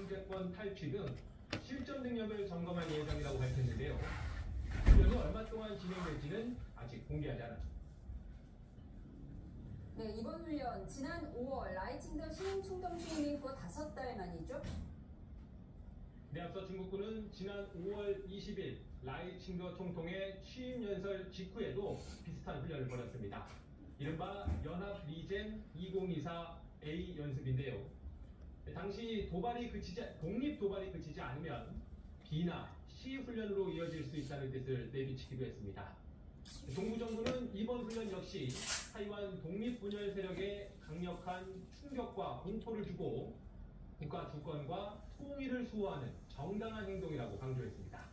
정치권 탈취 등 실전 능력을 점검할 예정이라고 밝혔는데요. 훈련이 얼마 동안 진행될지는 아직 공개하지 않았습니다. 네, 이번 훈련 지난 5월 라이칭더 신임 총통 취임 이후 5달 만이죠? 네, 앞서 중국군은 지난 5월 20일 라이칭더 총통의 취임 연설 직후에도 비슷한 훈련을 벌였습니다. 이른바 연합 리젠 2024A 연습인데요. 당시 독립 도발이 그치지 않으면 B나 C 훈련으로 이어질 수 있다는 뜻을 내비치기도 했습니다. 동부정부는 이번 훈련 역시 타이완 독립분열 세력에 강력한 충격과 공포를 주고 국가 주권과 통일을 수호하는 정당한 행동이라고 강조했습니다.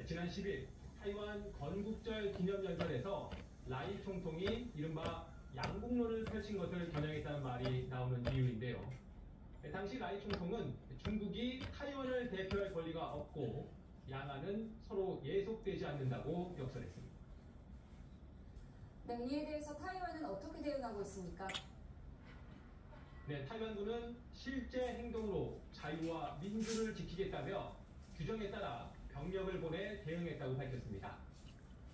지난 10일 타이완 건국절 기념연설에서 라이 총통이 이른바 양국론을 펼친 것을 겨냥했다는 말이 나오는 이유인데요. 당시 라이 총통은 중국이 타이완을 대표할 권리가 없고 양안은 서로 예속되지 않는다고 역설했습니다. 네, 이에 대해서 타이완은 어떻게 대응하고 있습니까? 네, 타이완군은 실제 행동으로 자유와 민주를 지키겠다며 규정에 따라 병력을 보내 대응했다고 밝혔습니다.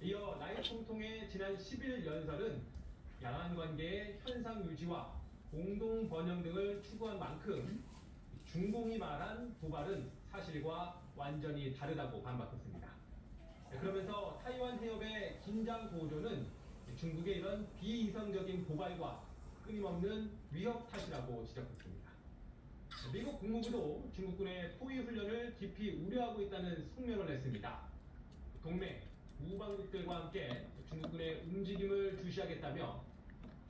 이어 라이 총통의 지난 10일 연설은 양안 관계의 현상 유지와 공동 번영 등을 추구한 만큼 중공이 말한 도발은 사실과 완전히 다르다고 반박했습니다. 그러면서 타이완 해협의 긴장 고조는 중국의 이런 비이성적인 도발과 끊임없는 위협 탓이라고 지적했습니다. 미국 국무부도 중국군의 포위 훈련을 깊이 우려하고 있다는 성명을 냈습니다. 동맹, 우방국들과 함께 중국군의 움직임을 주시하겠다며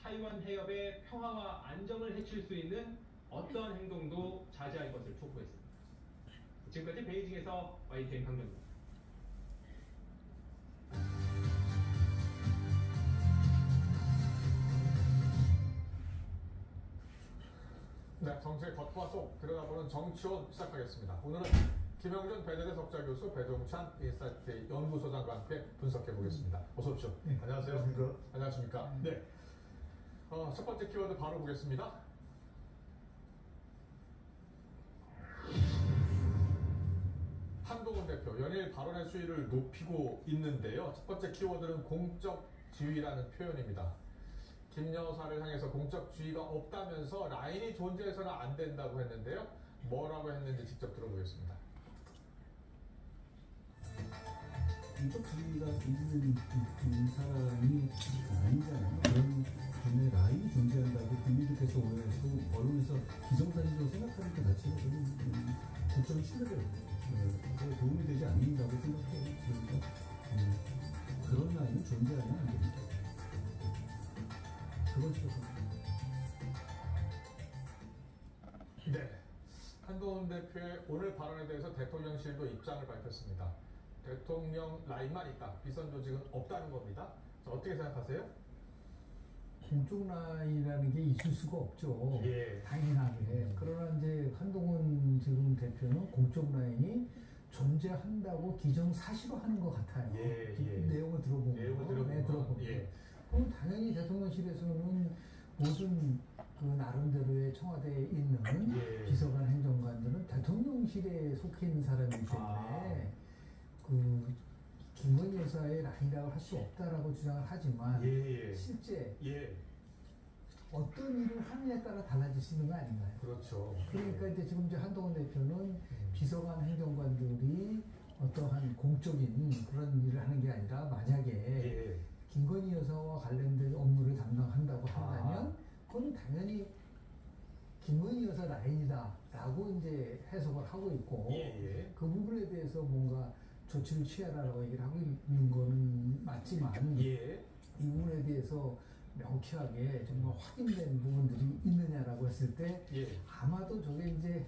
타이완 해협의 평화와 안정을 해칠 수 있는 어떠한 행동도 자제할 것을 촉구했습니다. 지금까지 베이징에서 YTN 강정입니다. 네, 정치의 겉과 속 들여다보는 정치원 시작하겠습니다. 오늘은 김영준 배재대 석좌교수, 배종찬 인사이트 연구소장과 함께 분석해 보겠습니다. 어서 오십시오. 네, 안녕하세요. 안녕하십니까. 안녕하십니까. 네. 첫 번째 키워드 바로 보겠습니다. 한동훈 대표 연일 발언의 수위를 높이고 있는데요. 첫 번째 키워드는 공적 지위라는 표현입니다. 김 여사를 향해서 공적 지위가 없다면서 라인이 존재해서는 안 된다고 했는데요. 뭐라고 했는지 직접 들어보겠습니다. 공적 지위가 있는 그 사람이 아니잖아요. 그런 분의 라인이 존재한다고 국민들께서 오해하시고 언론에서 기정사실로 생각하는 것 자체가 저는 국정 신뢰에 도움이 되지 않는다고 생각해요. 그러니까 그런 라인은 존재하면 안 됩니다. 그건 싫어합니다. 네. 한동훈 대표의 오늘 발언에 대해서 대통령실도 입장을 밝혔습니다. 대통령 라인만 있다. 비선 조직은 없다는 겁니다. 자, 어떻게 생각하세요? 공적 라인이라는 게 있을 수가 없죠. 예. 당연하게. 그러나 이제 한동훈 지금 대표는 공적 라인이 존재한다고 기정사실화하는 것 같아요. 예, 예. 내용을 들어보면. 네, 들어보면. 예. 그럼 당연히 대통령실에서는 모든 그 나름대로의 청와대에 있는 예. 비서관 행정관들은 대통령실에 속해 있는 사람이기 때문에 그 김건희 여사의 라인이라고 할 수 없다라고 주장을 하지만 예. 실제 예. 어떤 일을 하느냐에 따라 달라질 수 있는 거 아닌가요? 그렇죠. 그러니까 이제 지금 이제 한동훈 대표는 비서관 행정관들이 어떠한 공적인 그런 일을 하는 게 아니라 만약에 예. 김건희 여사와 관련된 업무를 담당한다고 한다면 그건 당연히 김건희 여사 라인이다라고 이제 해석을 하고 있고 예. 그 부분에 대해서 뭔가 조치를 취하라고 얘기를 하고 있는 거는 맞지만 예. 이 부분에 대해서 명쾌하게 정말 확인된 부분들이 있느냐라고 했을 때 예. 아마도 저게 이제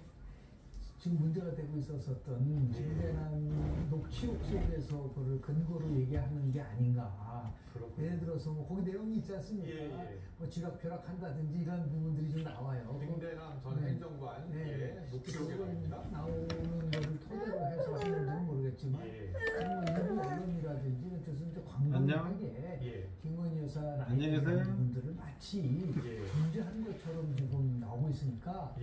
지금 문제가 되고 있었던 김대남 녹취록 속에서 그걸 근거로 얘기하는 게 아닌가. 그렇군요. 예를 들어서 뭐 거기 내용이 있지 않습니까? 예. 뭐 지락벼락한다든지 이런 부분들이 좀 나와요. 김대남 전 네. 행정관 네. 녹취록입니다. 나오는 거를 토대로 해서 하는지는 모르겠지만 예. 지금 일부 언론이라든지 그래서 이제 광범위하게 예. 김건희 여사 안녕히 계세요. 라인의 분들을 마치 예. 존재하는 것처럼 지금 나오고 있으니까